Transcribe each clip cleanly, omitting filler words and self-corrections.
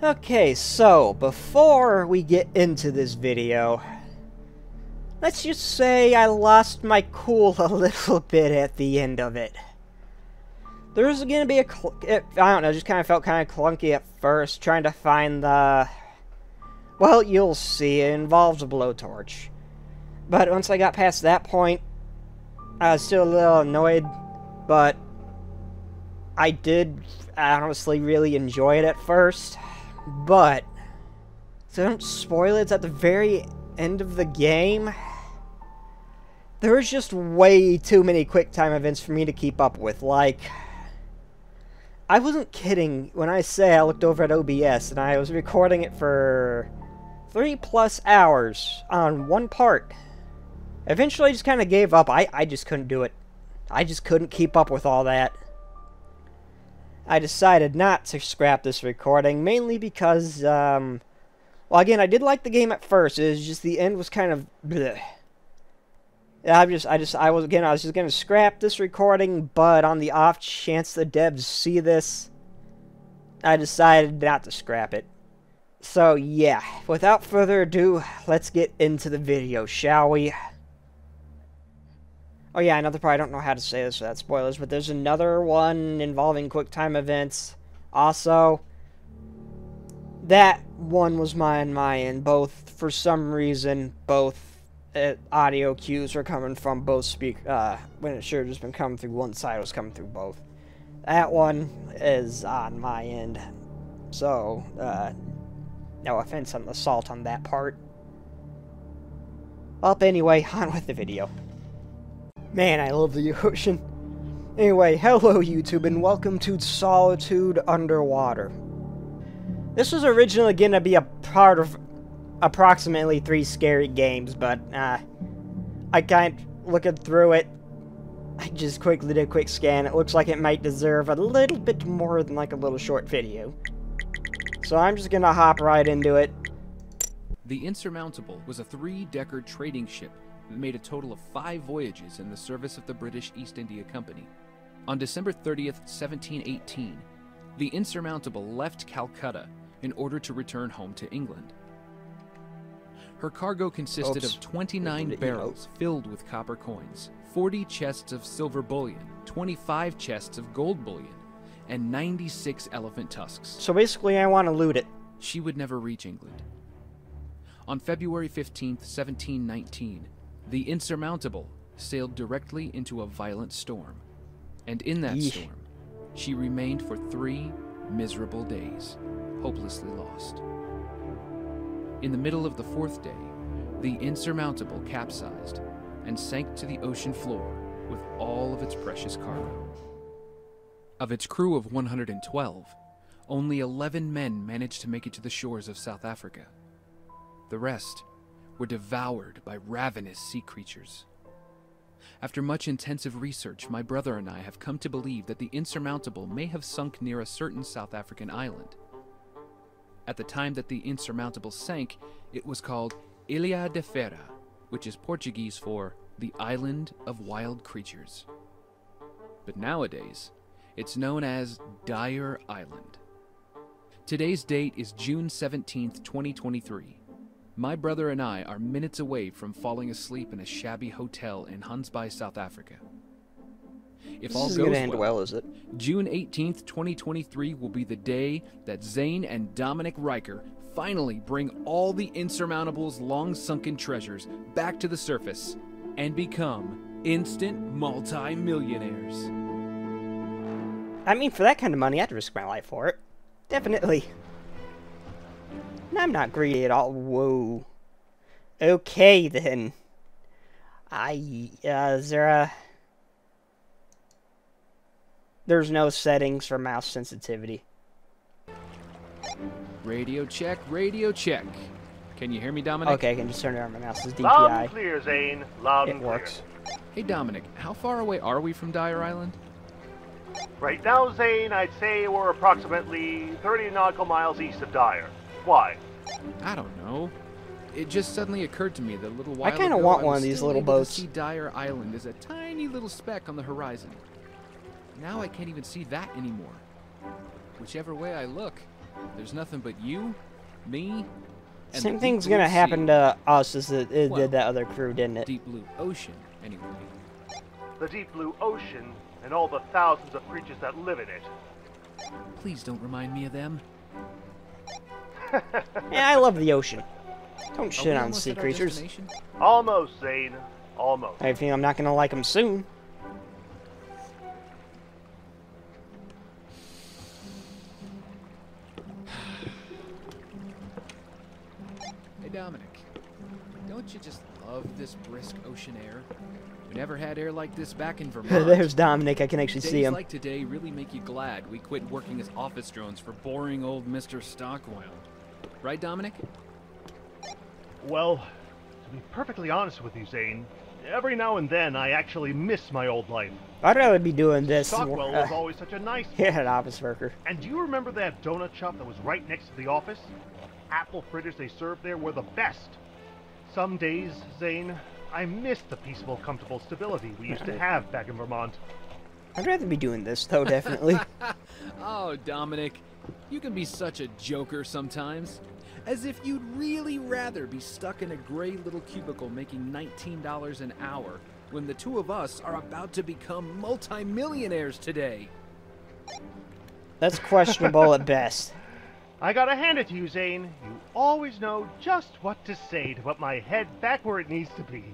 Okay, so before we get into this video, let's just say I lost my cool a little bit at the end of it. There's gonna be I don't know, just kind of felt kind of clunky at first, trying to find the... Well, you'll see, it involves a blowtorch. But once I got past that point, I was still a little annoyed, but I did honestly really enjoy it at first. But, so don't spoil it, it's at the very end of the game. There was just way too many quick time events for me to keep up with. Like, I wasn't kidding when I say I looked over at OBS and I was recording it for 3+ hours on one part. Eventually I just kind of gave up. I just couldn't do it. I just couldn't keep up with all that. I decided not to scrap this recording, mainly because, well, again, I did like the game at first. It was just the end was kind of bleh. I was just gonna scrap this recording, but on the off chance the devs see this, I decided not to scrap it. So yeah, without further ado, let's get into the video, shall we? Oh yeah, another part, I don't know how to say this without spoilers, but there's another one involving quick time events. Also, that one was on my end. Both, for some reason, both audio cues were coming from both when it should have just been coming through one side, it was coming through both. That one is on my end. So, no offense on the salt on that part. Well, anyway, on with the video. Man, I love the ocean. Anyway, hello YouTube, and welcome to Solitude Underwater. This was originally going to be a part of approximately 3 scary games, but, I kind of, looking through it, I just quickly did a quick scan. It looks like it might deserve a little bit more than like a little short video. So I'm just going to hop right into it. The Insurmountable was a 3-decker trading ship that made a total of 5 voyages in the service of the British East India Company. On December 30th, 1718, the Insurmountable left Calcutta in order to return home to England. Her cargo consisted of 29 barrels filled with copper coins, 40 chests of silver bullion, 25 chests of gold bullion, and 96 elephant tusks. So basically I want to loot it. She would never reach England. On February 15th, 1719, the Insurmountable sailed directly into a violent storm, and in that storm, she remained for 3 miserable days, hopelessly lost. In the middle of the 4th day, the Insurmountable capsized and sank to the ocean floor with all of its precious cargo. Of its crew of 112, only 11 men managed to make it to the shores of South Africa. The rest were devoured by ravenous sea creatures. After much intensive research, my brother and I have come to believe that the Insurmountable may have sunk near a certain South African island. At the time that the Insurmountable sank, it was called Ilha de Fera, which is Portuguese for the Island of Wild Creatures. But nowadays, it's known as Dire Island. Today's date is June 17th, 2023. My brother and I are minutes away from falling asleep in a shabby hotel in Huntsby, South Africa. If all goes well, is it? June 18th, 2023 will be the day that Zane and Dominic Riker finally bring all the Insurmountable's long-sunken treasures back to the surface and become instant multi-millionaires. I mean, for that kind of money, I'd risk my life for it. Definitely. And I'm not greedy at all. Whoa. Okay, then. Is there a... There's no settings for mouse sensitivity. Radio check, radio check. Can you hear me, Dominic? Okay, I can just turn it on my mouse's DPI. Loud and clear, Zane. Loud and clear. It works. Hey, Dominic, how far away are we from Dire Island? Right now, Zane, I'd say we're approximately 30 nautical miles east of Dire. Why? I don't know. It just suddenly occurred to me that a little while ago, I kind of want one of these little boats. See Dire Island as a tiny little speck on the horizon. Now I can't even see that anymore. Whichever way I look, There's nothing but you, me, and Same the thing's deep blue gonna happen sea. to us as it Well, did that other crew, didn't it? Deep blue ocean, anyway. The deep blue ocean and all the thousands of creatures that live in it. Please don't remind me of them. Yeah, I love the ocean. Don't Are shit we on almost sea at our creatures. destination? Almost, Zane. Almost. I think I'm not gonna like them soon. Hey Dominic, don't you just love this brisk ocean air? We never had air like this back in Vermont. There's Dominic. I can actually see Days him. like today really make you glad we quit working as office drones for boring old Mr. Stockwell. Right, Dominic? Well, to be perfectly honest with you, Zane, every now and then I actually miss my old life. I'd rather be doing this. Stockwell was always such a nice Yeah, an office worker. And do you remember that donut shop that was right next to the office? Apple fritters they served there were the best. Some days, Zane, I miss the peaceful, comfortable stability we used to have back in Vermont. I'd rather be doing this, though, definitely. Oh, Dominic, you can be such a joker sometimes. As if you'd really rather be stuck in a gray little cubicle making $19 an hour when the two of us are about to become multimillionaires today. That's questionable at best. I gotta hand it to you, Zane. You always know just what to say to put my head back where it needs to be.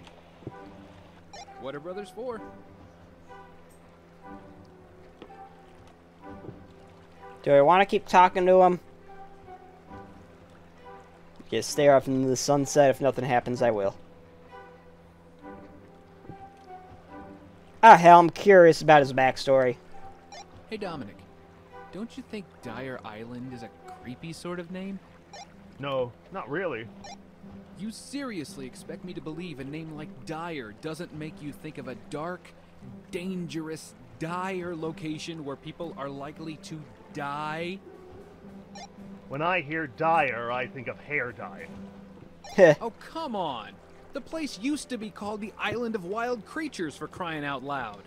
What are brothers for? Do I want to keep talking to him? Just stare off into the sunset. If nothing happens, I will. Ah, hell, I'm curious about his backstory. Hey, Dominic, don't you think Dyer Island is a creepy sort of name? No, not really. You seriously expect me to believe a name like Dyer doesn't make you think of a dark, dangerous, dire location where people are likely to die? When I hear Dyer, I think of hair dye. Oh, come on! The place used to be called the Island of Wild Creatures, for crying out loud.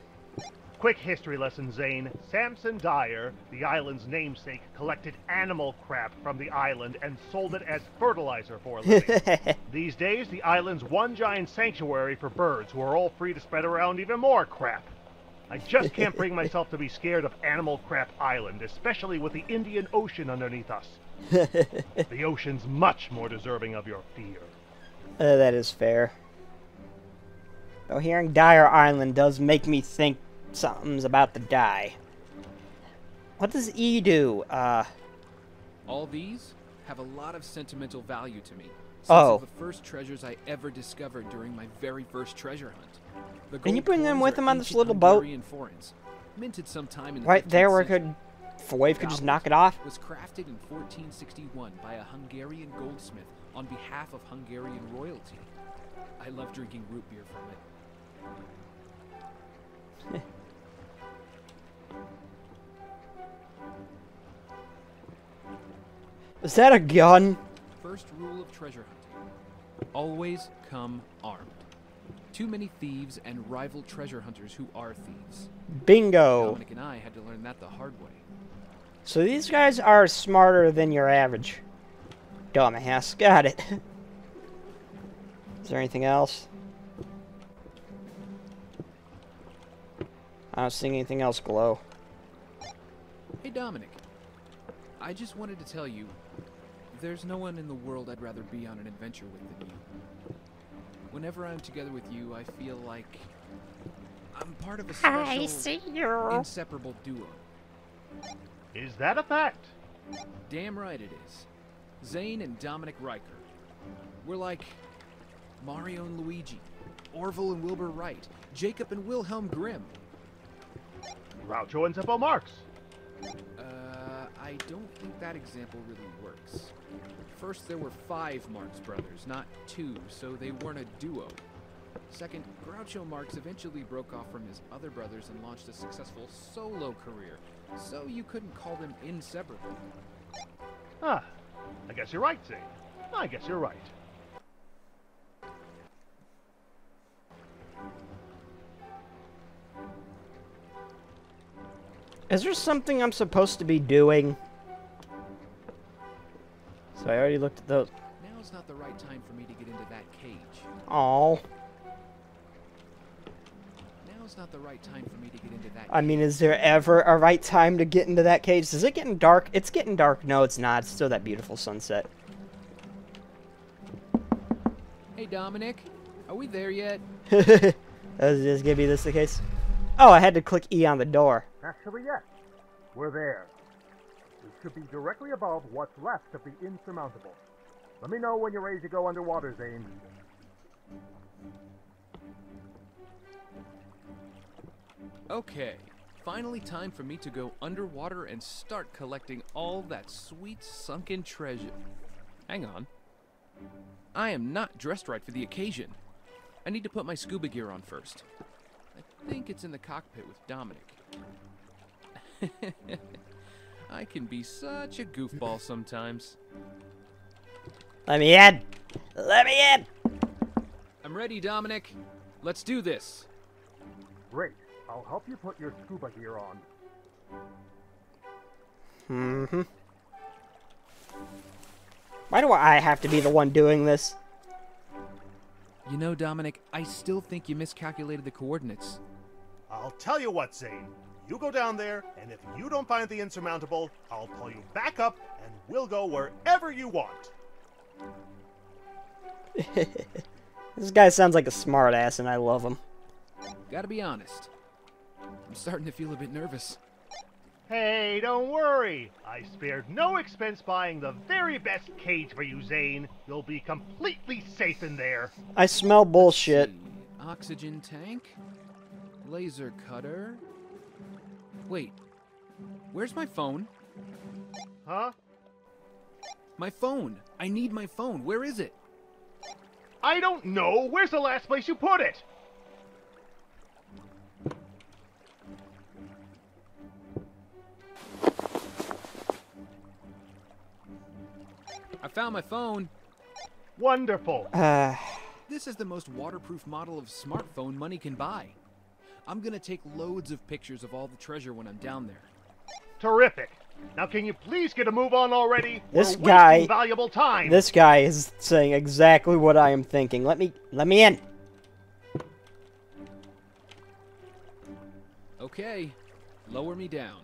Quick history lesson, Zane. Samson Dyer, the island's namesake, collected animal crap from the island and sold it as fertilizer for a living. These days, the island's one giant sanctuary for birds who are all free to spread around even more crap. I just can't bring myself to be scared of Animal Crap Island, especially with the Indian Ocean underneath us. The ocean's much more deserving of your fear. That is fair. Though hearing Dyer Island does make me think something's about to die. What does E do? All these have a lot of sentimental value to me. Since Oh. of the first treasures I ever discovered during my very first treasure hunt. The Can you gold bring them coins with are him on this ancient little boat? Hungarian forints, minted sometime in the Right there 15th where century. Wave could just knock it off? Was crafted in 1461 by a Hungarian goldsmith on behalf of Hungarian royalty. I love drinking root beer from it. Is that a gun? First rule of treasure hunting: always come armed. Too many thieves and rival treasure hunters who are thieves. Bingo. Dominic and I had to learn that the hard way. So these guys are smarter than your average dumbass. Got it. Is there anything else? I don't see anything else glow. Hey Dominic, I just wanted to tell you, there's no one in the world I'd rather be on an adventure with than you. Whenever I'm together with you, I feel like I'm part of a special, inseparable duo. Is that a fact? Damn right it is. Zane and Dominic Riker. We're like Mario and Luigi, Orville and Wilbur Wright, Jacob and Wilhelm Grimm. Groucho and Zippo Marx. I don't think that example really works. First, there were 5 Marx brothers, not 2, so they weren't a duo. Second, Groucho Marx eventually broke off from his other brothers and launched a successful solo career, so you couldn't call them inseparable. Ah, I guess you're right, Zane. I guess you're right. Is there something I'm supposed to be doing? So I already looked at those. Now's not the right time for me to get into that cage. Oh. Now's not the right time for me to get into that I mean, is there ever a right time to get into that cage? Is it getting dark? It's getting dark. No, it's not. It's still that beautiful sunset. Hey, Dominic. Are we there yet? Is gonna be this the case? Oh, I had to click E on the door. Actually, yes. We're there. We should be directly above what's left of the insurmountable. Let me know when you're ready to go underwater, Zane. Okay. Finally time for me to go underwater and start collecting all that sweet sunken treasure. Hang on. I am not dressed right for the occasion. I need to put my scuba gear on first. I think it's in the cockpit with Dominic. I can be such a goofball sometimes. Let me in! Let me in! I'm ready, Dominic. Let's do this. Great. I'll help you put your scuba gear on. Mm-hmm. Why do I have to be the one doing this? You know, Dominic, I still think you miscalculated the coordinates. I'll tell you what, Zane. You go down there, and if you don't find the insurmountable, I'll pull you back up, and we'll go wherever you want. This guy sounds like a smartass, and I love him. Gotta be honest. I'm starting to feel a bit nervous. Hey, don't worry. I spared no expense buying the very best cage for you, Zane. You'll be completely safe in there. I smell bullshit. Let's see. Oxygen tank? Laser cutter? Wait. Where's my phone? Huh? My phone! I need my phone. Where is it? I don't know. Where's the last place you put it? I found my phone. Wonderful. This is the most waterproof model of smartphone money can buy. I'm gonna take loads of pictures of all the treasure when I'm down there. Terrific. Now can you please get a move on already? This We're guy- wasting valuable time. This guy is saying exactly what I am thinking. Let me in. Okay, lower me down.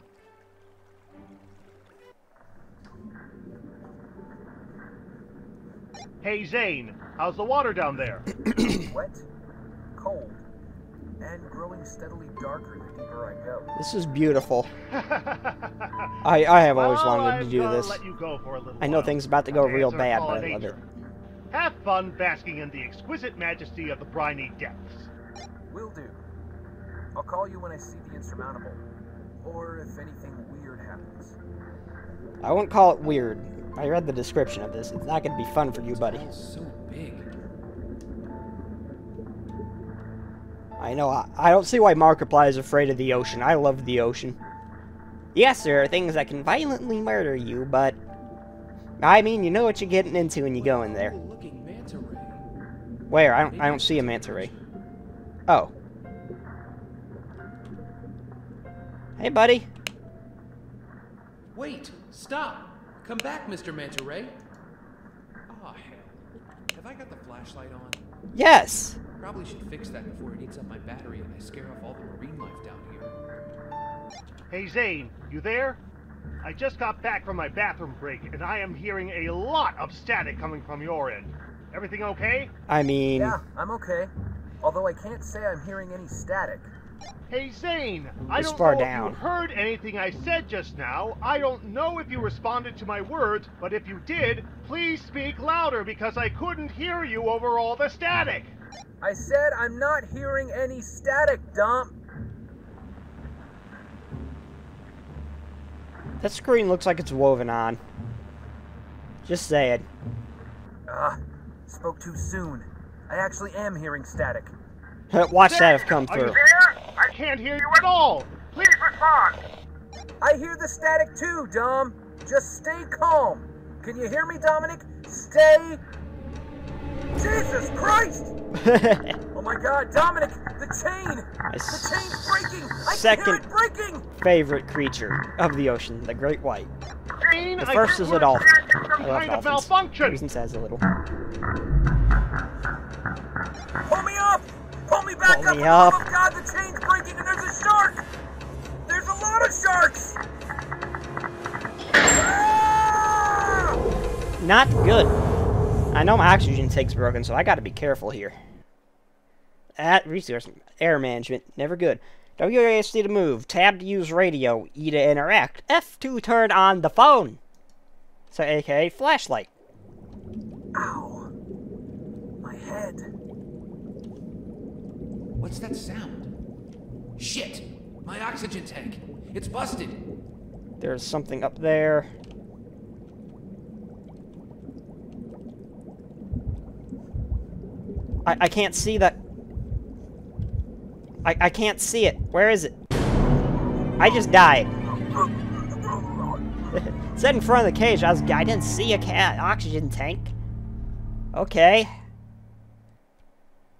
Hey, Zane. How's the water down there? Wet, cold, and growing steadily darker the deeper I go. This is beautiful. I have always wanted to do this. Let you go for a little I know while. things about to go That's real our bad, call but to I love it. nature. Have fun basking in the exquisite majesty of the briny depths. Will do. I'll call you when I see the insurmountable, or if anything weird happens. I wouldn't call it weird. I read the description of this. It's not going to be fun for you, buddy. It's so big. I know. I don't see why Markiplier is afraid of the ocean. I love the ocean. Yes, there are things that can violently murder you, but... I mean, you know what you're getting into when you go in there. Cool-looking manta ray. Where? I don't see a manta ray. Oh. Hey, buddy. Wait! Stop! Come back, Mr. Manta Ray. Aw, hell. Have I got the flashlight on? Yes. Probably should fix that before it eats up my battery and I scare off all the marine life down here. Hey, Zane, you there? I just got back from my bathroom break, and I am hearing a lot of static coming from your end. Everything okay? I mean... Yeah, I'm okay. Although I can't say I'm hearing any static. Hey, Zane, I It's don't far know down. if you heard anything I said just now. I don't know if you responded to my words, but if you did, please speak louder because I couldn't hear you over all the static. I said I'm not hearing any static, Dom. That screen looks like it's woven on. Just saying. Spoke too soon. I actually am hearing static. Watch that have come Are you through. there? I can't hear you at all. Please respond. I hear the static too, Dom. Just stay calm. Can you hear me, Dominic? Stay... Jesus Christ! Oh my God, Dominic! The chain! The chain's breaking! I can hear it breaking! Favorite creature of the ocean, the great white. Gene, The first is a dolphin. I love kind of dolphins. malfunction. Reason says a little. Pull me up! Pull me back Pull up! me For the up. love of God, the chain's breaking and there's a shark! There's a lot of sharks! Ah! Not good. I know my oxygen tank's broken, so I gotta be careful here. Resource air management, never good. WASD to move, tab to use radio, E to interact, F to turn on the phone. So aka flashlight. Ow. My head. What's that sound? Shit! My oxygen tank! It's busted! There's something up there. I can't see that. I can't see it. Where is it? I just died. It said in front of the cage. I didn't see a oxygen tank. Okay.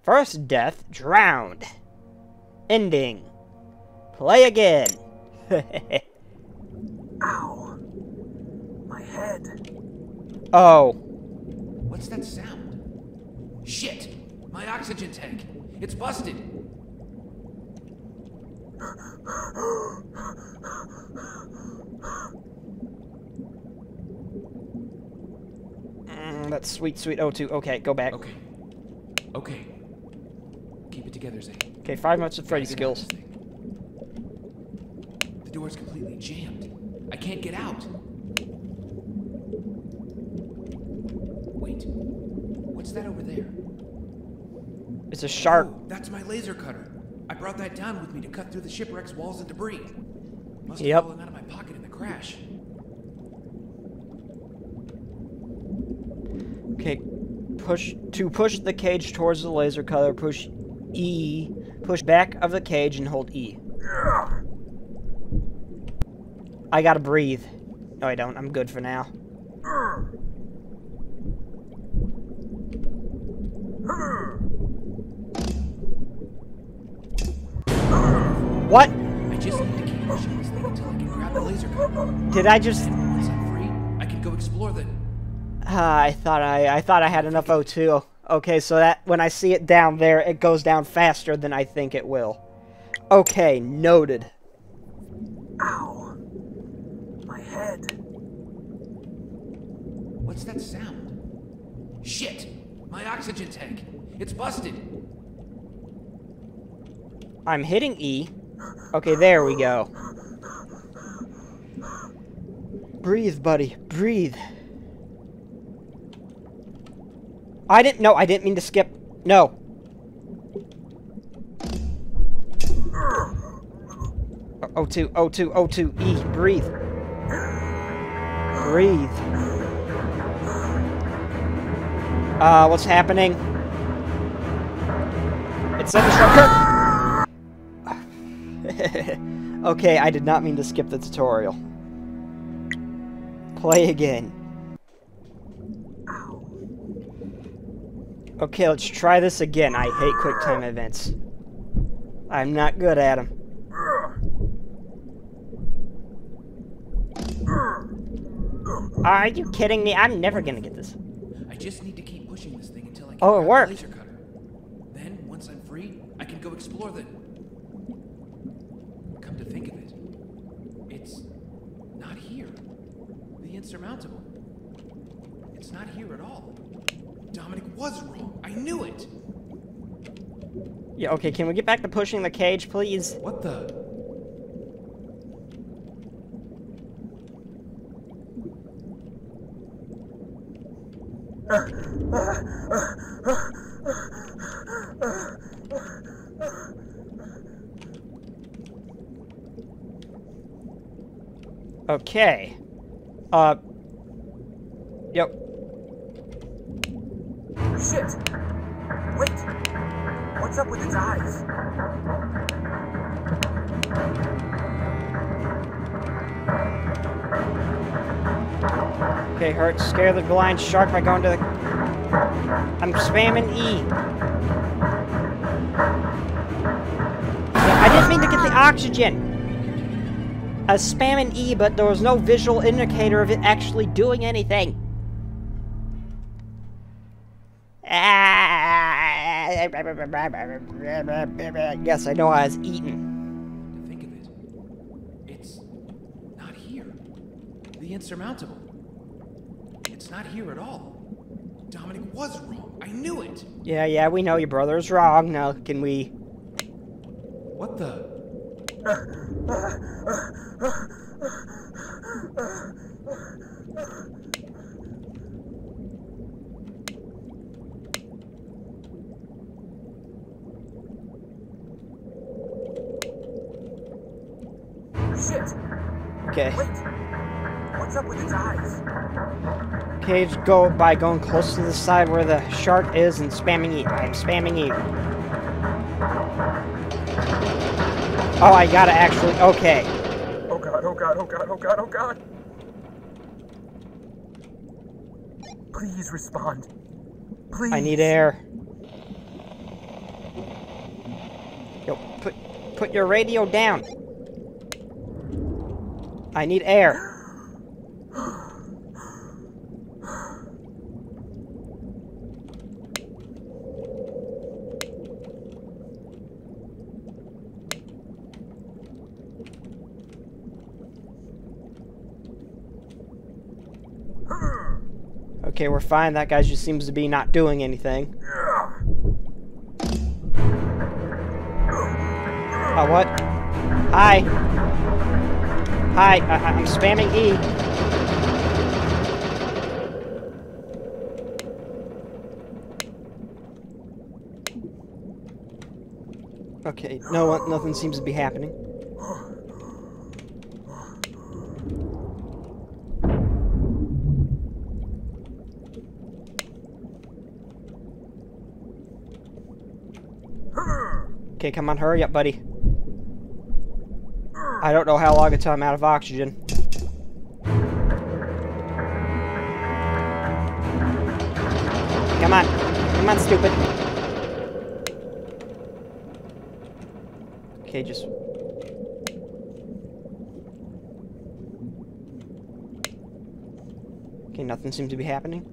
First death, drowned. Ending. Play again. Ow. My head. Oh. What's that sound? Shit! My oxygen tank! It's busted! That's sweet, sweet O2. Okay, go back. Okay. Okay. Keep it together, Zane. Okay, 5 months of Freddy Gotta get out of skills. this thing. The door's completely jammed. I can't get out. Wait. What's that over there? It's a shark. Oh, that's my laser cutter. I brought that down with me to cut through the shipwreck's walls and debris. Must have Yep. fallen out of my pocket in the crash. Okay, push the cage towards the laser cutter. Push E. Push back of the cage and hold E. I gotta breathe. No, I don't. I'm good for now. What? I just need to keep pushing this thing until I can grab the laser cutter. Did I just? Then once I'm free, I can go explore the... I thought I had enough O2. Okay, so that when I see it down there, it goes down faster than I think it will. Okay, noted. Ow. My head. What's that sound? Shit! My oxygen tank! It's busted! I'm hitting E. Okay, there we go. Breathe, buddy. Breathe. I didn't mean to skip. No. O2, O2, O2, E. Breathe. Breathe. What's happening? It said the shortcut. Okay, I did not mean to skip the tutorial. Play again. Okay, let's try this again. I hate quick time events. I'm not good at them. Are you kidding me? I'm never gonna get this. I just need to keep pushing this thing until I can Oh, it grab worked. the laser cutter. Then, once I'm free, I can go explore the... Come to think of it, it's not here. The insurmountable. It's not here at all. Dominic was wrong. I knew it. Yeah, okay, can we get back to pushing the cage, please? What the... Okay. Yep. Shit! Wait! What's up with its eyes? Okay, hurt. Scare the blind shark by going to the... I'm spamming E. Yeah, I didn't mean to get the oxygen. I was spamming E, but there was no visual indicator of it actually doing anything. Yes, I know I was eating. Think of it. It's not here. The insurmountable. It's not here at all. Dominic was wrong. I knew it. Yeah, we know your brother's wrong. Now, can we... What the? Shit! Okay. Wait! What's up with its eyes? Okay, just go by going close to the side where the shark is and spamming E. I'm spamming E. Oh, I gotta actually... Okay. Oh god, oh god, oh god, oh god, oh god! Please respond. Please. I need air. Yo, put your radio down. I need air. Okay, we're fine. That guy just seems to be not doing anything. Oh, what? Hi. Hi, I'm spamming E. Okay, nothing seems to be happening. Okay, come on, hurry up, buddy. I don't know how long until I'm out of oxygen. Come on. Come on, stupid. Okay, just... Okay, nothing seems to be happening.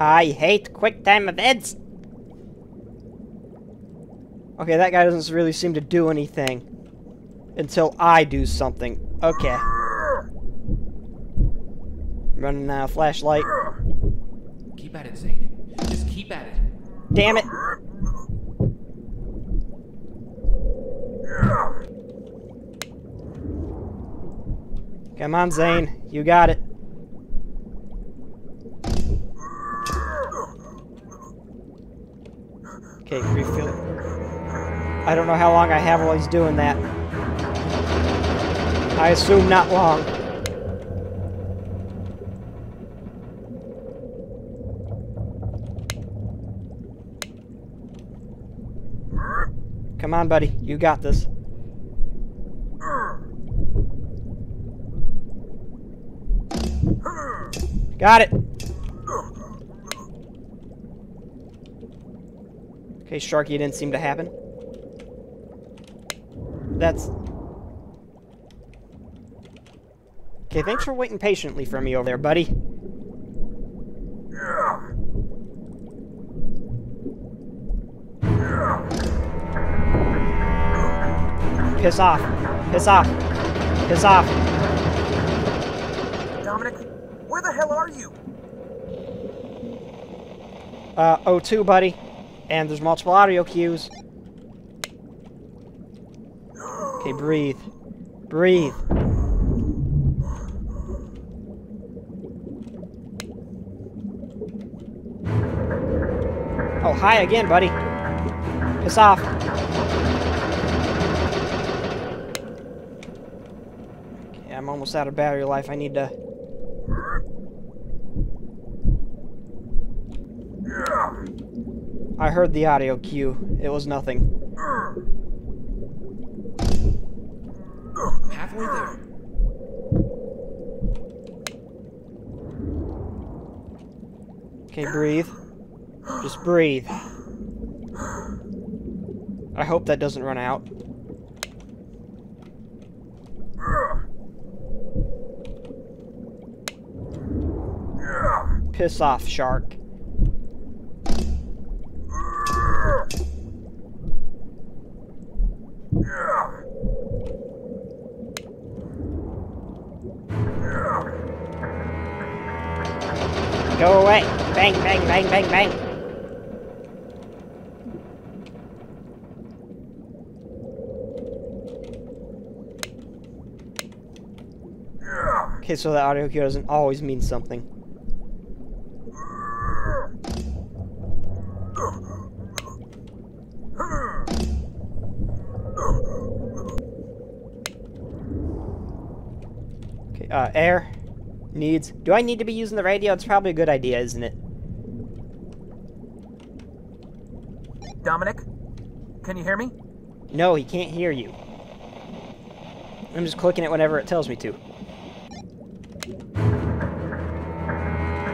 I hate quick time events. Okay, that guy doesn't really seem to do anything until I do something. Okay. Running now, flashlight. Keep at it, Zane. Just keep at it. Damn it. Come on, Zane. You got it. Okay, refill. I don't know how long I have while he's doing that. I assume not long. Come on, buddy. You got this. Got it. Okay, Sharky, didn't seem to happen. That's... Okay, thanks for waiting patiently for me over there, buddy. Piss off. Piss off. Piss off. Dominic, where the hell are you? O2, buddy. And there's multiple audio cues. Okay, breathe. Breathe. Oh, hi again, buddy. Piss off. Okay, I'm almost out of battery life. I need to... I heard the audio cue. It was nothing. Halfway there. Okay, breathe. Just breathe. I hope that doesn't run out. Piss off, shark. Go away! Bang, bang, bang, bang, bang! Okay, so the audio cue doesn't always mean something. Okay, air. Needs. Do I need to be using the radio? It's probably a good idea, isn't it? Dominic? Can you hear me? No, he can't hear you. I'm just clicking it whenever it tells me to.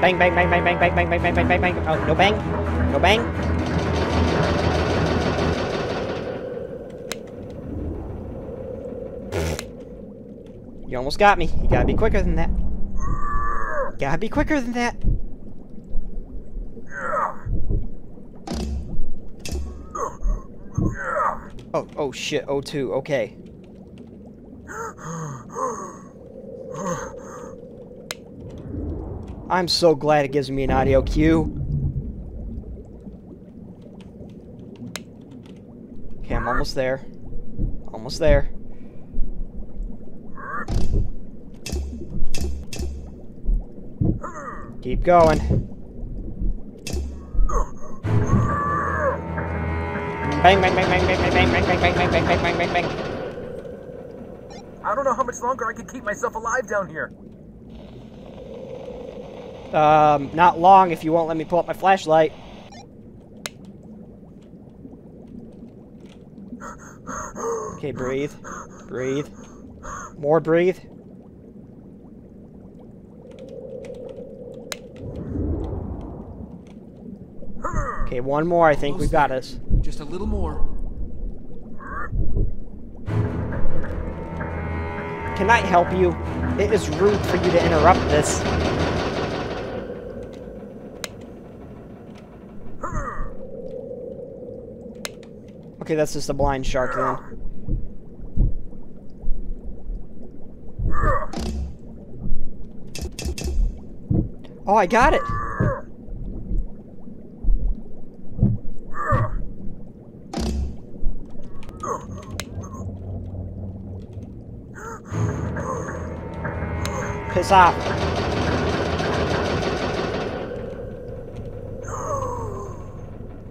Bang, bang, bang, bang, bang, bang, bang, bang, bang, bang, bang, bang. Oh, no bang? No bang? You almost got me. You gotta be quicker than that. Gotta be quicker than that. Oh shit, O2, okay. I'm so glad it gives me an audio cue. Okay, I'm almost there. Almost there. Keep going. Bang, bang, bang, bang, bang, bang, bang, bang, bang, bang, bang, bang, bang, bang, bang. I don't know how much longer I can keep myself alive down here. Not long if you won't let me pull up my flashlight. Okay, breathe. Breathe. More breathe. Okay, one more. I think we've got us. Just a little more. Can I help you? It is rude for you to interrupt this. Okay, that's just a blind shark then. Oh, I got it! Piss off.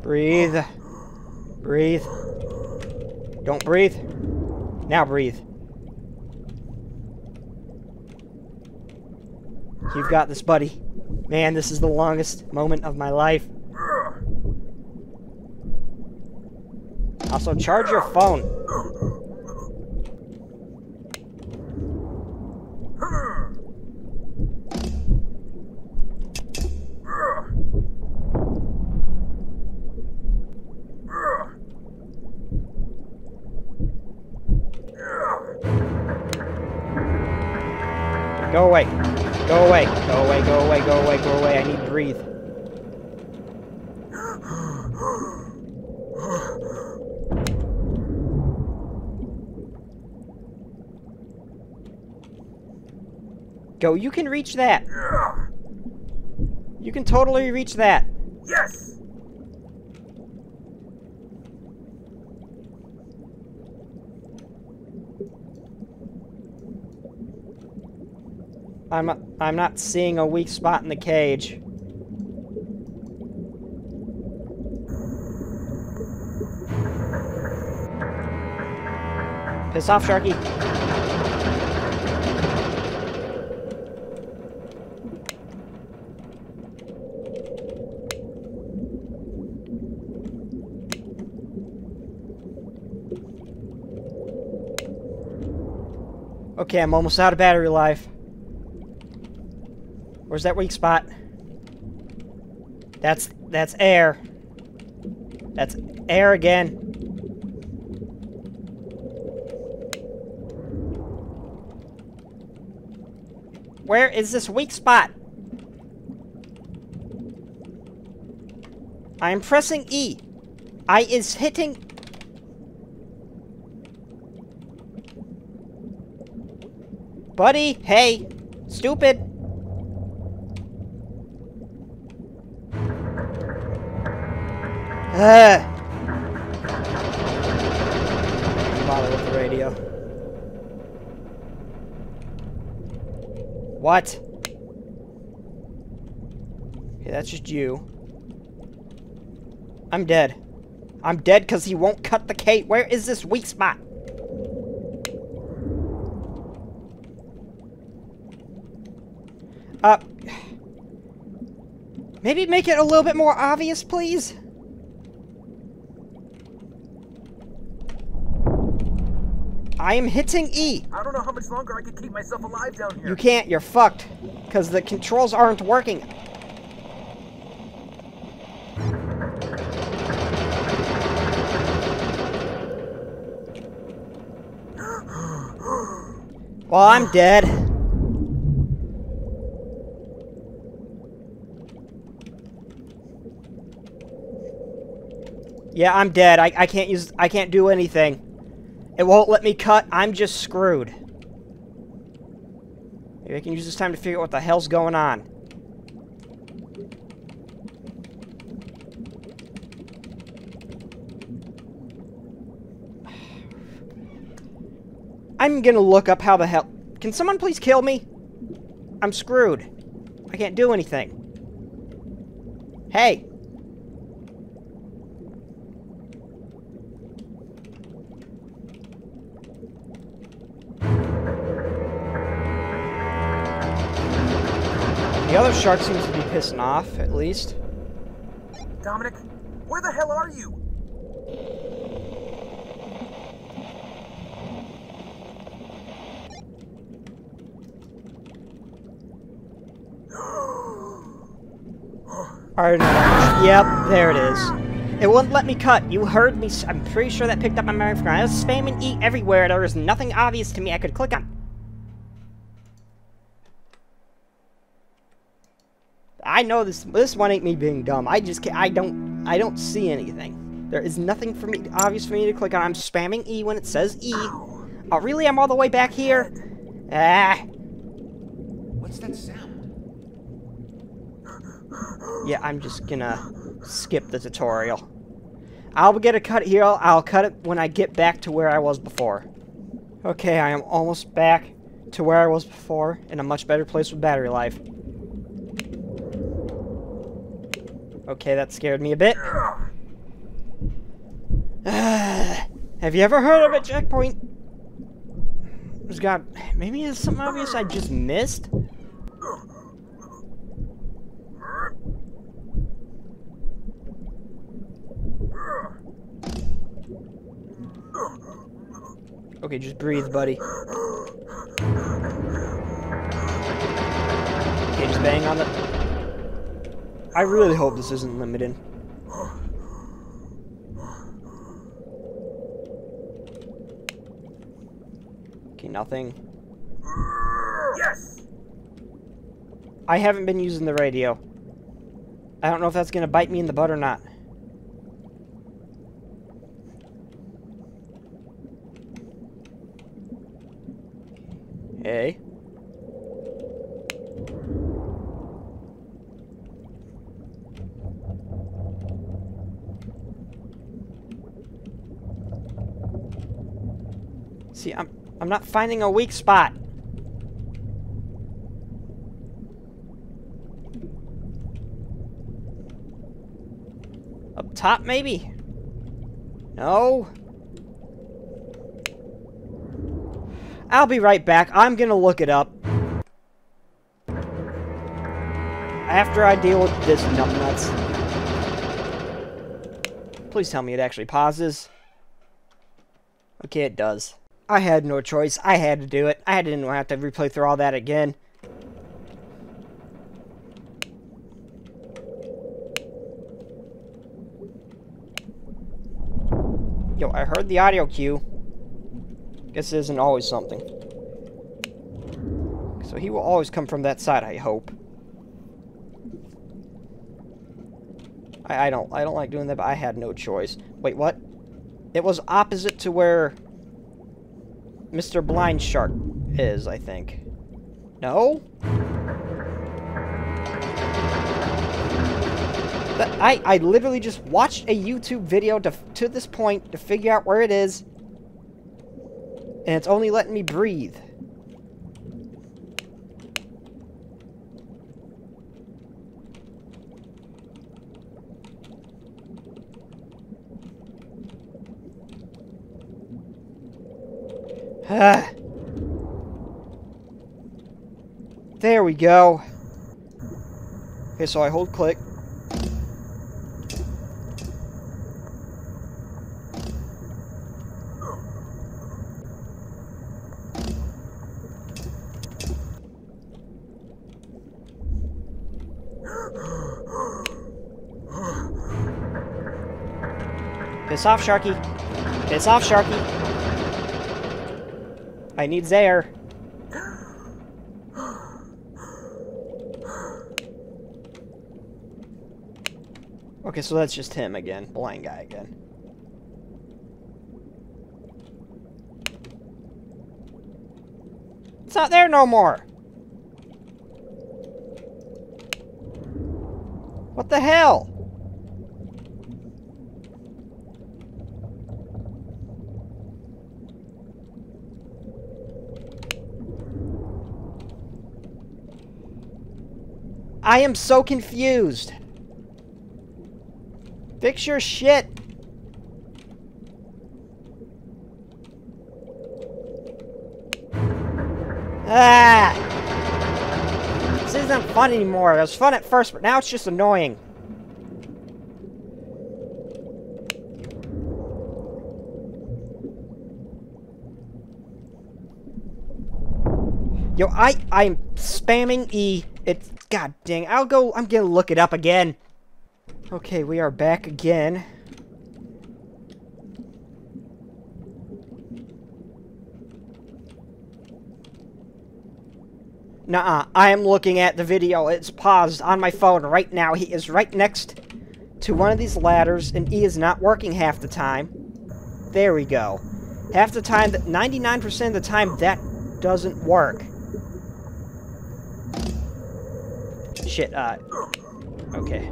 Breathe. Breathe. Don't breathe. Now breathe. You've got this, buddy. Man, this is the longest moment of my life. Also, charge your phone. Go away. Go away. Go away, go away, go away, go away. I need to breathe. Go, you can reach that. You can totally reach that. Yes! I'm not seeing a weak spot in the cage. Piss off, Sharky. Okay, I'm almost out of battery life. Where's that weak spot? That's That's air. That's air again. Where is this weak spot? I am pressing E. I is hitting... Buddy, hey. Stupid. Bother with the radio. What? Okay, that's just you. I'm dead. I'm dead because he won't cut the cable. Where is this weak spot? Maybe make it a little bit more obvious, please? I am hitting E. I don't know how much longer I can keep myself alive down here. You can't. You're fucked. Because the controls aren't working. Well, I'm dead. Yeah, I'm dead. I can't do anything. It won't let me cut. I'm just screwed. Maybe I can use this time to figure out what the hell's going on. I'm gonna look up how the hell... Can someone please kill me? I'm screwed. I can't do anything. Hey. The other shark seems to be pissing off, at least. Dominic, where the hell are you? Alright, yep, there it is. It wouldn't let me cut. You heard me. I'm pretty sure that picked up my memory from. I was spamming E everywhere. There was nothing obvious to me I could click on. I know this one ain't me being dumb. I just can't, I don't see anything. There is nothing for me obvious for me to click on. I'm spamming E when it says E. Oh, really? I'm all the way back here? Ah. What's that sound? Yeah, I'm just gonna skip the tutorial. I'll get a cut here. I'll cut it when I get back to where I was before. Okay, I am almost back to where I was before, in a much better place with battery life. Okay, that scared me a bit. Have you ever heard of a checkpoint? There's got... Maybe it's something obvious I just missed? Okay, just breathe, buddy. Okay, just bang on the... I really hope this isn't limited. Okay, nothing. Yes! I haven't been using the radio. I don't know if that's gonna bite me in the butt or not. Hey. See, I'm not finding a weak spot. Up top, maybe? No. I'll be right back. I'm gonna look it up. After I deal with this numbnuts. Please tell me it actually pauses. Okay, it does. I had no choice. I had to do it. I didn't have to replay through all that again. I heard the audio cue. Guess it isn't always something. So he will always come from that side, I hope. I don't like doing that, but I had no choice. Wait, what? It was opposite to where Mr. Blind Shark is, I think. No? I literally just watched a YouTube video to this point to figure out where it is. And it's only letting me breathe. There we go. Okay, so I hold click. Piss off, Sharky. Piss off, Sharky. I need Zaire. Okay, so that's just him again. Blind guy again. It's not there no more. What the hell? I am so confused. Fix your shit. Ah! This isn't fun anymore. It was fun at first, but now it's just annoying. Yo, I'm spamming E. It's, god dang, I'm gonna look it up again. Okay, we are back again. Nuh-uh, I am looking at the video. It's paused on my phone right now. He is right next to one of these ladders, and E is not working half the time. There we go. Half the time, 99% of the time, that doesn't work. Shit, okay.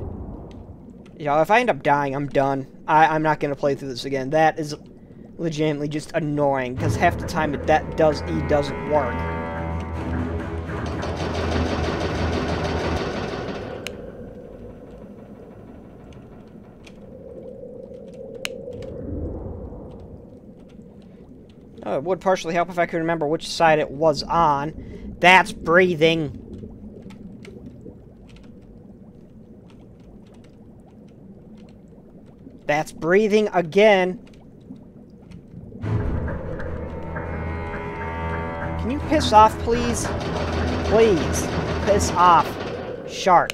You know, if I end up dying, I'm done. I'm not gonna play through this again. That is legitimately just annoying, because half the time E doesn't work. Oh, it would partially help if I could remember which side it was on. That's breathing. That's breathing again. Can you piss off, please? Please. Piss off. Shark.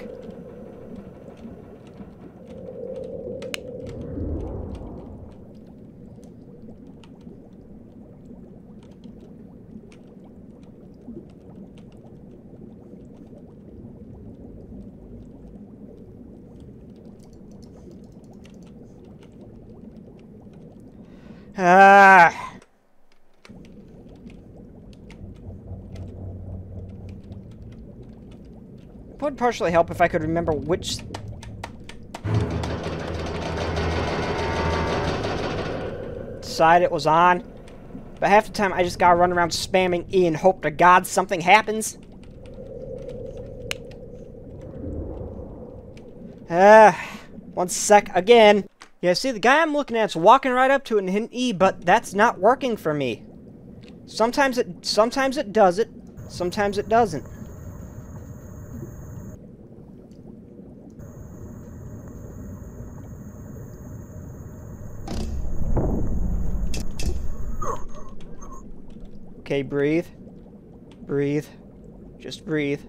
It would partially help if I could remember which... side it was on. But half the time I just gotta run around spamming E and hope to God something happens. One sec again. Yeah, see, the guy I'm looking at's walking right up to it and hitting E, but that's not working for me. Sometimes it does it, sometimes it doesn't. Okay, breathe. Breathe. Just breathe.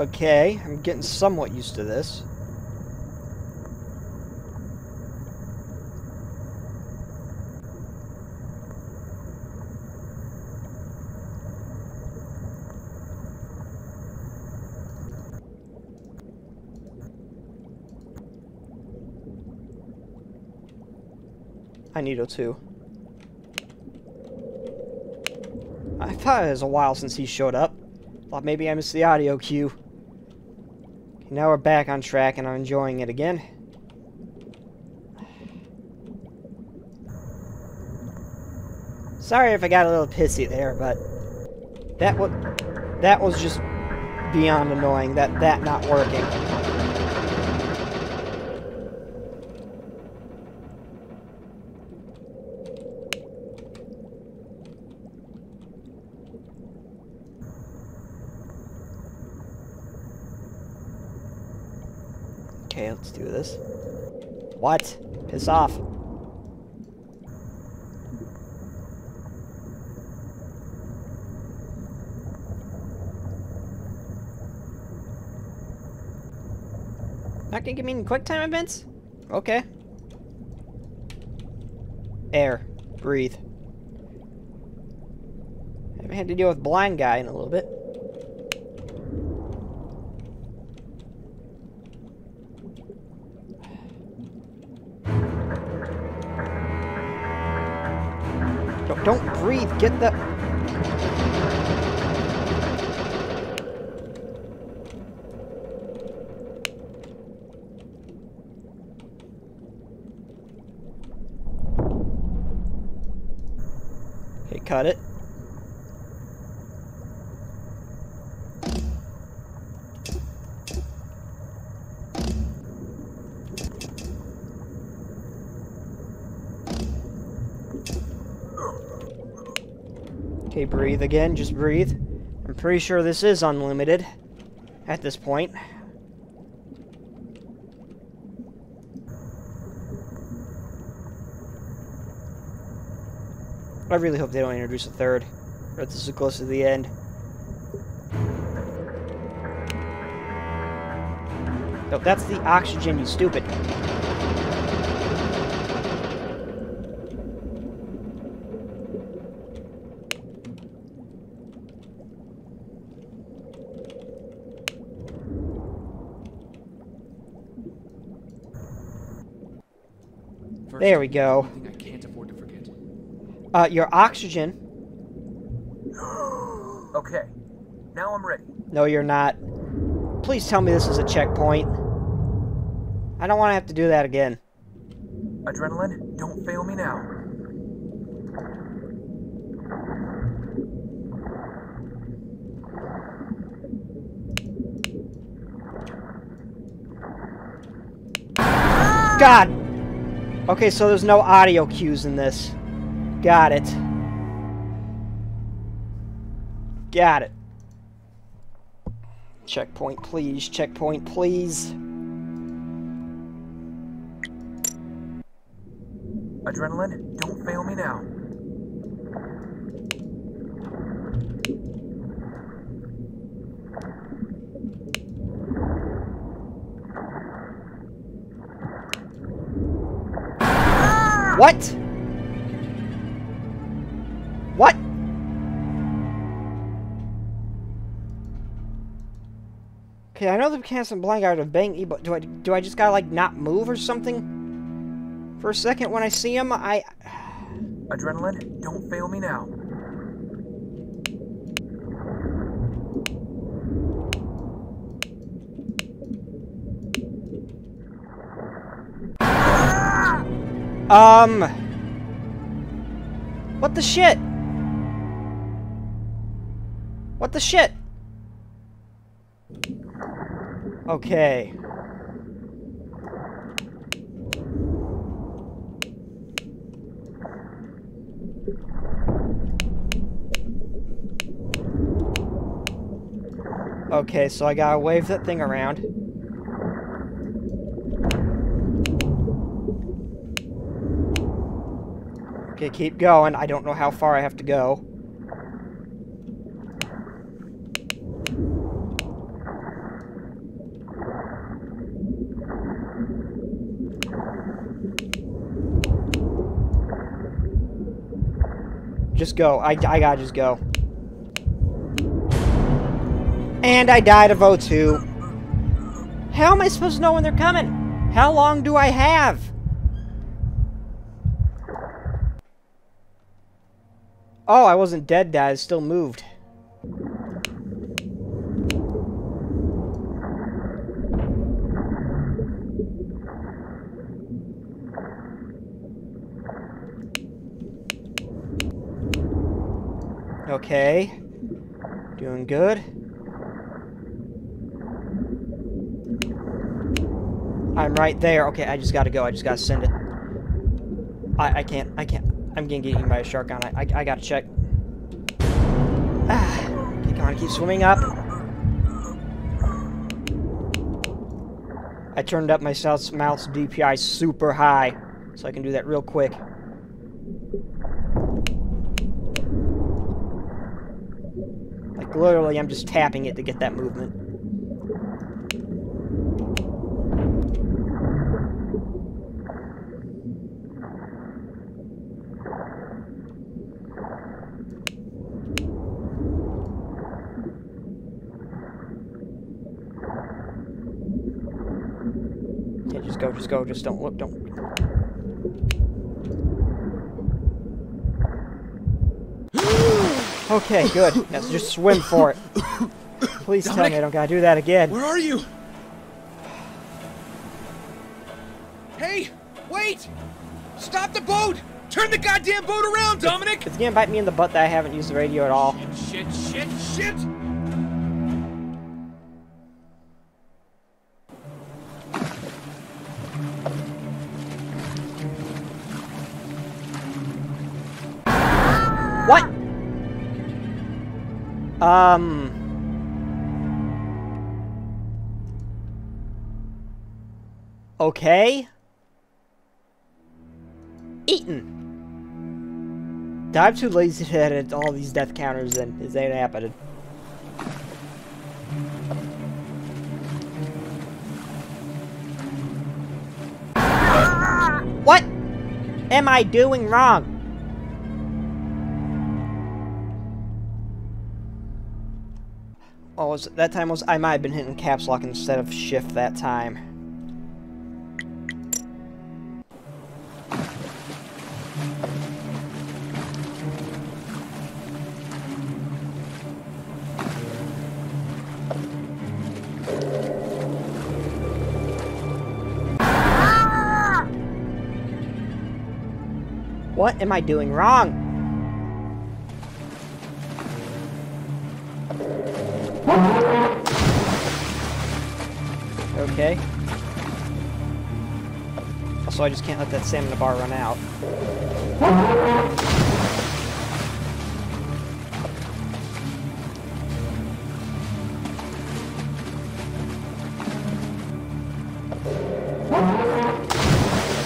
Okay, I'm getting somewhat used to this. I need O2. I thought it was a while since he showed up. Thought maybe I missed the audio cue. Okay, now we're back on track and I'm enjoying it again. Sorry if I got a little pissy there, but that was just beyond annoying, that not working. Okay, let's do this. What? Piss off. Not gonna give me any quick time events? Okay. Air. Breathe. Haven't had to deal with blind guy in a little bit. Don't breathe. Get the... Okay, cut it. Okay, breathe again, just breathe. I'm pretty sure this is unlimited at this point. I really hope they don't introduce a third, or this is close to the end. No, that's the oxygen, you stupid. There we go. I can't afford to forget. Your oxygen. Okay, now I'm ready. No, you're not. Please tell me this is a checkpoint. I don't want to have to do that again. Adrenaline, don't fail me now. God! Okay, so there's no audio cues in this. Got it. Got it. Checkpoint, please. Checkpoint, please. Adrenaline, don't fail me now. What? What? Okay, I know the mechanics in Blind Guy are bang E, but do I just gotta like not move or something? For a second when I see him, Adrenaline, don't fail me now. What the shit? What the shit? Okay. Okay, so I gotta wave that thing around. Okay, keep going. I don't know how far I have to go. just go. I gotta just go. And I died of O2. How am I supposed to know when they're coming? How long do I have? Oh, I wasn't dead, I still moved. Okay. Doing good. I'm right there. Okay, I just gotta go. I just gotta send it. I can't. I'm getting eaten by a shark on it. I gotta check. Ah. Okay, come on, keep swimming up. I turned up my mouse DPI super high, so I can do that real quick. Like, literally, I'm just tapping it to get that movement. Yeah, just go, just don't look, don't. Okay, good. Yes, just swim for it. Please tell me I don't gotta do that again. Where are you? Hey, wait! Stop the boat! Turn the goddamn boat around, Dominic! It's gonna bite me in the butt that I haven't used the radio at all. Shit! What? Okay. Eaten. I'm too lazy to edit all these death counters and it ain't happening. What am I doing wrong? Oh, that time was I might have been hitting caps lock instead of shift that time. What am I doing wrong? Okay. Also, I just can't let that stamina bar run out.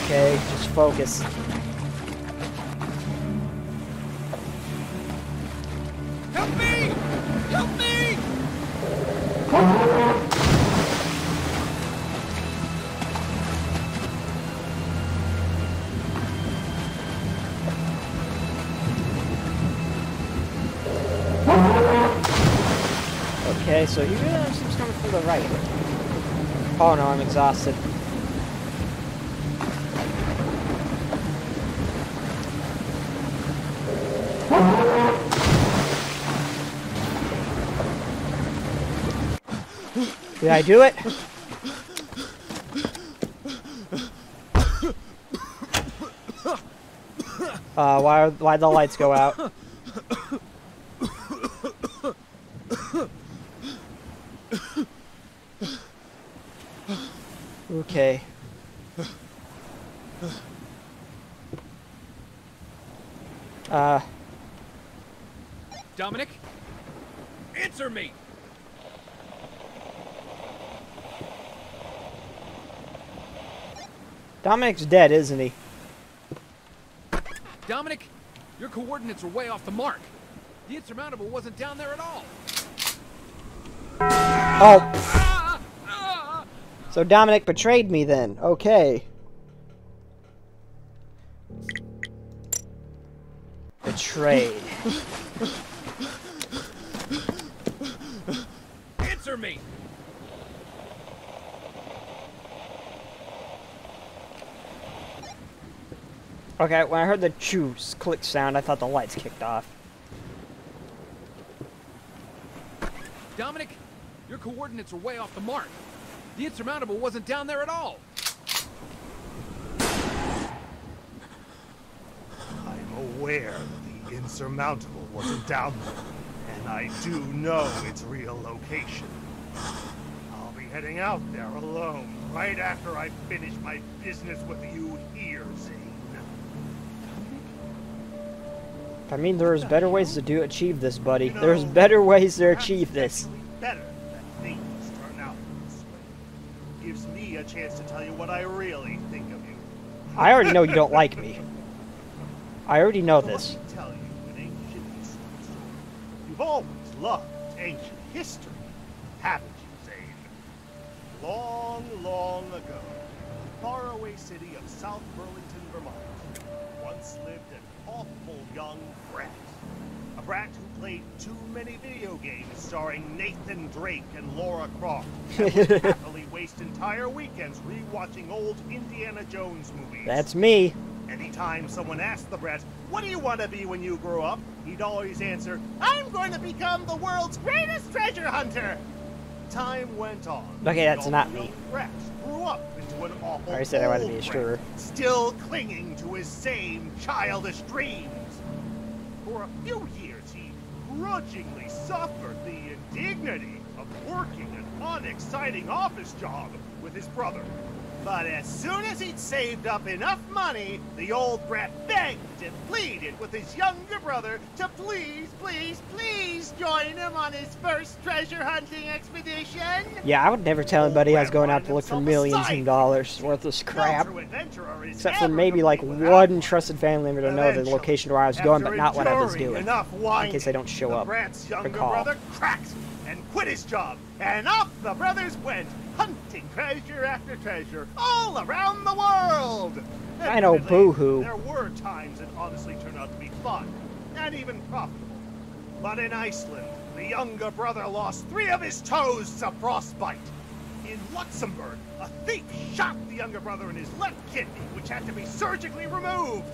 Okay, just focus. Help me! Help me! Okay, so he really seems coming from the right. Oh no, I'm exhausted. Did I do it? Why'd the lights go out? Okay. Dominic? Answer me! Dominic's dead, isn't he? Dominic, your coordinates were way off the mark. The insurmountable wasn't down there at all. Oh. So Dominic betrayed me then. Okay. trade. Answer me! Okay, when I heard the choose click sound, I thought the lights kicked off. Dominic, your coordinates are way off the mark. The insurmountable wasn't down there at all. I'm aware that the insurmountable wasn't down there, and I do know its real location. I'll be heading out there alone right after I finish my business with you here, Zane. I mean, there's better ways to achieve this, buddy. There's better ways to achieve this. Better that things turn out this way. Gives me a chance to tell you what I really think of you. I already know you don't like me. I already know this. Let me tell you an ancient history story. You've always loved ancient history, haven't you, Zane? Long, long ago, the faraway city of South Burlington, Vermont, once lived an awful young brat. A brat who played too many video games starring Nathan Drake and Laura Croft, and would happily waste entire weekends rewatching old Indiana Jones movies. That's me. Anytime someone asked the brat, "What do you want to be when you grow up?" he'd always answer, "I'm going to become the world's greatest treasure hunter." Time went on. Okay, that's The not young me. brat grew up into an awful I already said I wanted to be a old stripper. brat, still clinging to his same childish dreams. For a few years, he grudgingly suffered the indignity of working an unexciting office job with his brother. But as soon as he'd saved up enough money, the old brat begged and pleaded with his younger brother to please, please, please join him on his first treasure hunting expedition. Yeah, I would never tell anybody I was going out to look for millions of dollars worth of crap. Except for maybe like one trusted family member to know the location where I was going, but not what I was doing. In case I don't show up. The brat's younger Recall. brother cracked and quit his job, and off the brothers went, hunting treasure after treasure all around the world. I know, Admittedly, boo-hoo. There were times it honestly turned out to be fun, and even profitable. But in Iceland, the younger brother lost 3 of his toes to frostbite. In Luxembourg, a thief shot the younger brother in his left kidney, which had to be surgically removed.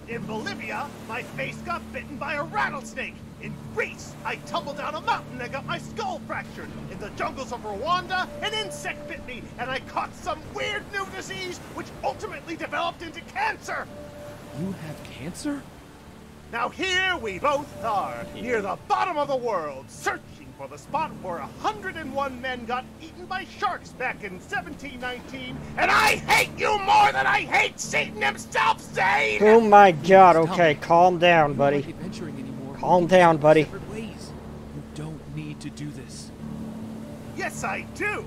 In Bolivia, my face got bitten by a rattlesnake. In Greece, I tumbled down a mountain and got my skull fractured. In the jungles of Rwanda, an insect bit me, and I caught some weird new disease, which ultimately developed into cancer. You have cancer? Now here we both are, near the bottom of the world, searching for the spot where 101 men got eaten by sharks back in 1719, and I hate you more than I hate Satan himself, Zane! Oh my god, okay, calm down, You don't buddy. like adventuring anymore. Calm We can down, go buddy. separate ways. You don't need to do this. Yes, I do!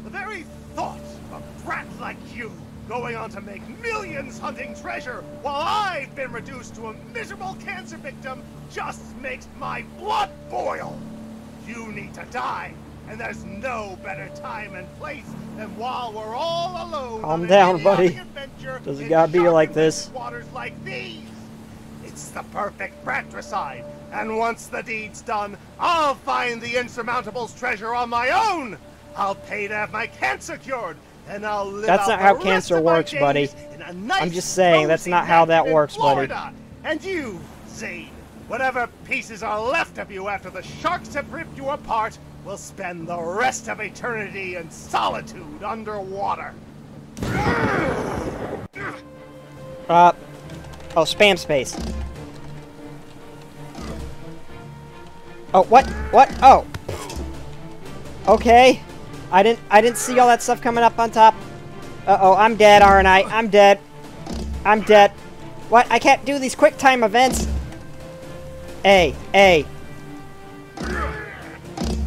The very thought of a brat like you going on to make millions hunting treasure while I've been reduced to a miserable cancer victim just makes my blood boil! You need to die, and there's no better time and place than while we're all alone. Calm on an down, idiotic buddy. adventure Doesn't in gotta be like shark-infested this. Waters like these. It's the perfect fratricide, and once the deed's done, I'll find the insurmountable's treasure on my own. I'll pay to have my cancer cured, and I'll live That's out not how the cancer rest of my works, buddy. days in a nice, I'm just saying, that's cozy not how that mansion in works, buddy. Florida. And you, Zane, whatever pieces are left of you after the sharks have ripped you apart, will spend the rest of eternity in solitude underwater. Oh, spam space. Oh, what? What? Oh. Okay. I didn't see all that stuff coming up on top. Uh-oh, I'm dead, aren't I? I'm dead. I'm dead. What? I can't do these quick time events. A.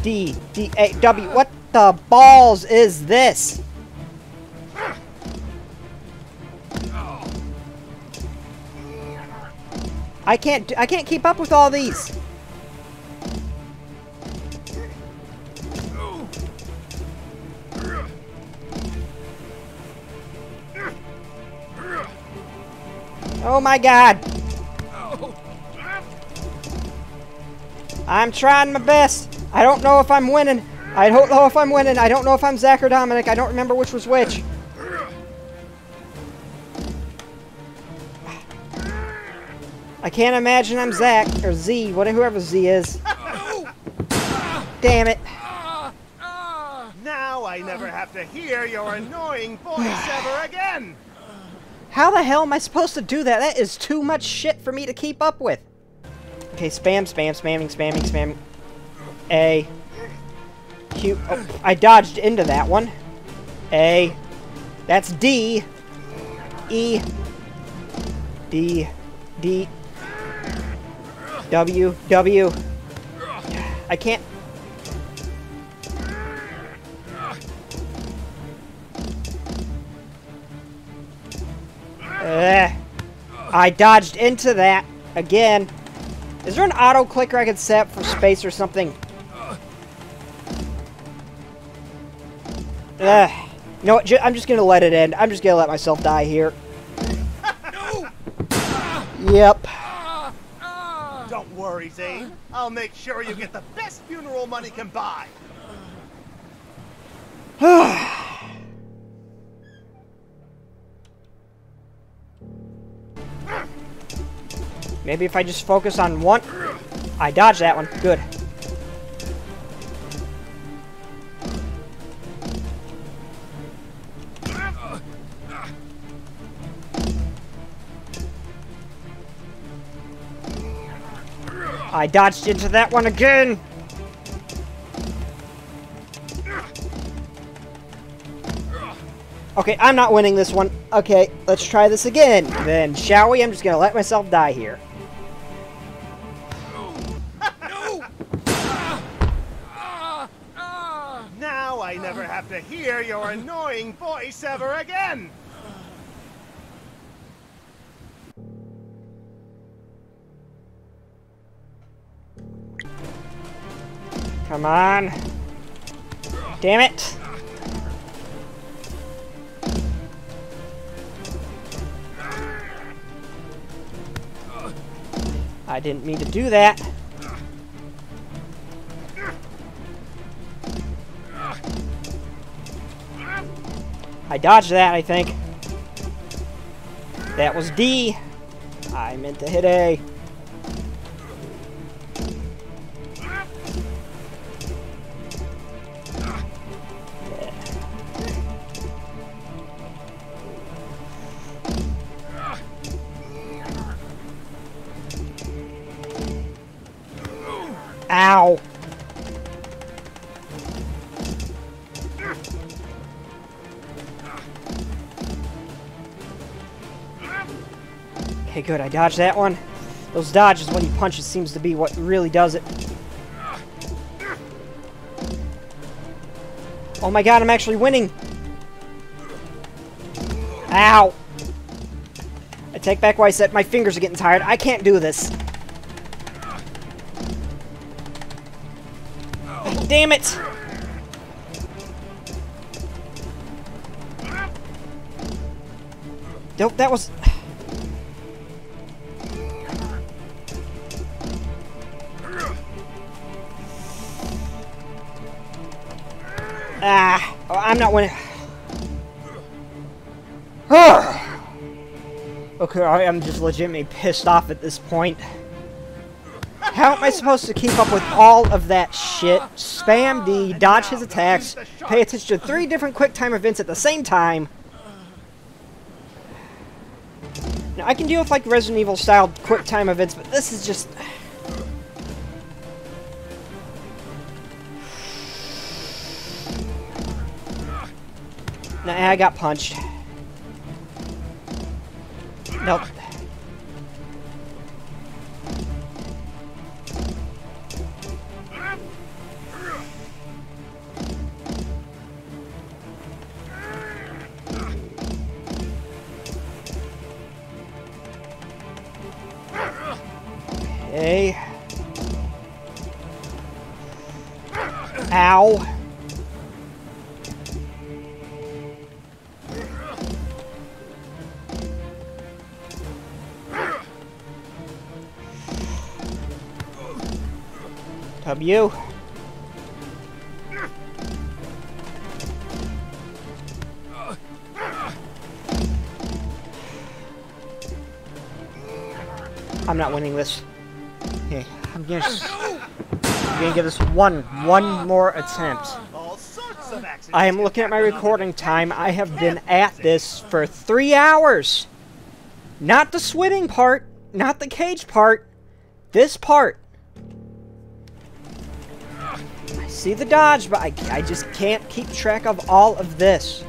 D, A, W. What the balls is this? I can't keep up with all these. Oh my god. I'm trying my best. I don't know if I'm winning. I don't know if I'm winning. I don't know if I'm Zach or Dominic. I don't remember which was which. I can't imagine I'm Zach or Z, whoever Z is. Damn it. Now I never have to hear your annoying voice ever again. How the hell am I supposed to do that? That is too much shit for me to keep up with. Okay, spamming. A. Q. Oh, I dodged into that one. A. That's D. E. D. D. W. W. I can't. I dodged into that again. Is there an auto clicker I could set for space or something? You know what? I'm just gonna let it end. I'm just gonna let myself die here. Yep. Don't worry, Zane. I'll make sure you get the best funeral money can buy. Maybe if I just focus on one... I dodged that one. Good. I dodged into that one again! Okay, I'm not winning this one. Okay, let's try this again. Then, shall we? I'm just gonna let myself die here. Now I never have to hear your annoying voice ever again. Come on. Damn it. I didn't mean to do that. I dodged that, I think. That was D. I meant to hit A. Ow. Okay, good. I dodged that one. Those dodges when he punches seems to be what really does it. Oh my god, I'm actually winning. Ow. I take back what I said. My fingers are getting tired. I can't do this. Damn it! Nope, that was... Ah! Oh, I'm not winning. Okay, I'm just legitimately pissed off at this point. How am I supposed to keep up with all of that shit? Spam D, dodge his attacks, pay attention to 3 different quick-time events at the same time. Now, I can deal with, like, Resident Evil-style quick-time events, but this is just... Nah, I got punched. Nope. Okay. Ow. Come you. I'm not winning this. Okay, I'm gonna give this one more attempt. I am looking at my recording time. I have been at this for 3 hours. Not the switting part, not the cage part, this part. I see the dodge, but I just can't keep track of all of this.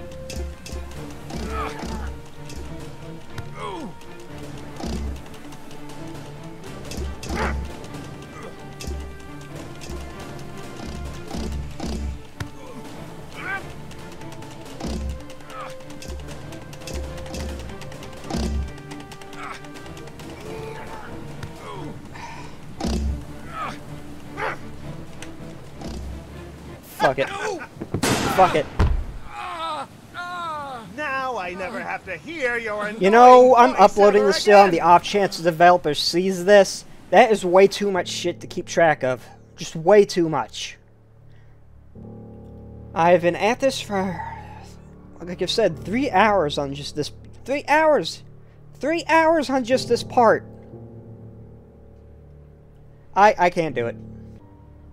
Fuck it. Fuck it. Now I never have to hear your You know, I'm voice uploading ever this still on again. the off chance the developer sees this. That is way too much shit to keep track of. Just way too much. I've been at this for, like I've said, 3 hours on just this. 3 hours! 3 hours on just this part. I can't do it.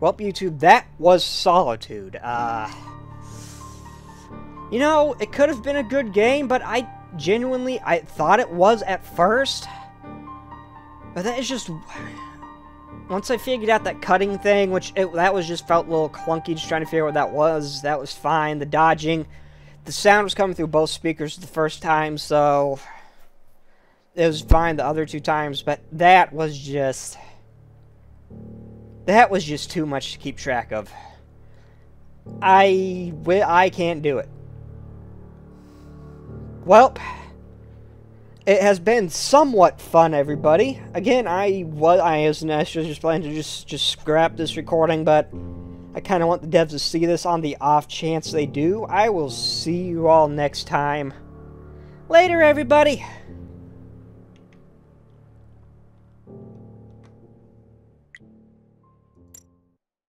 Well, YouTube, that was Solitude. You know, it could have been a good game, but I thought it was at first. But that is just... Once I figured out that cutting thing, that was just felt a little clunky, just trying to figure out what that was fine. The dodging, the sound was coming through both speakers the first time, so... It was fine the other 2 times, but that was just too much to keep track of. I can't do it. Well, it has been somewhat fun, everybody. Again, I was just planning to just scrap this recording, but I kind of want the devs to see this on the off chance they do. I will see you all next time. Later, everybody.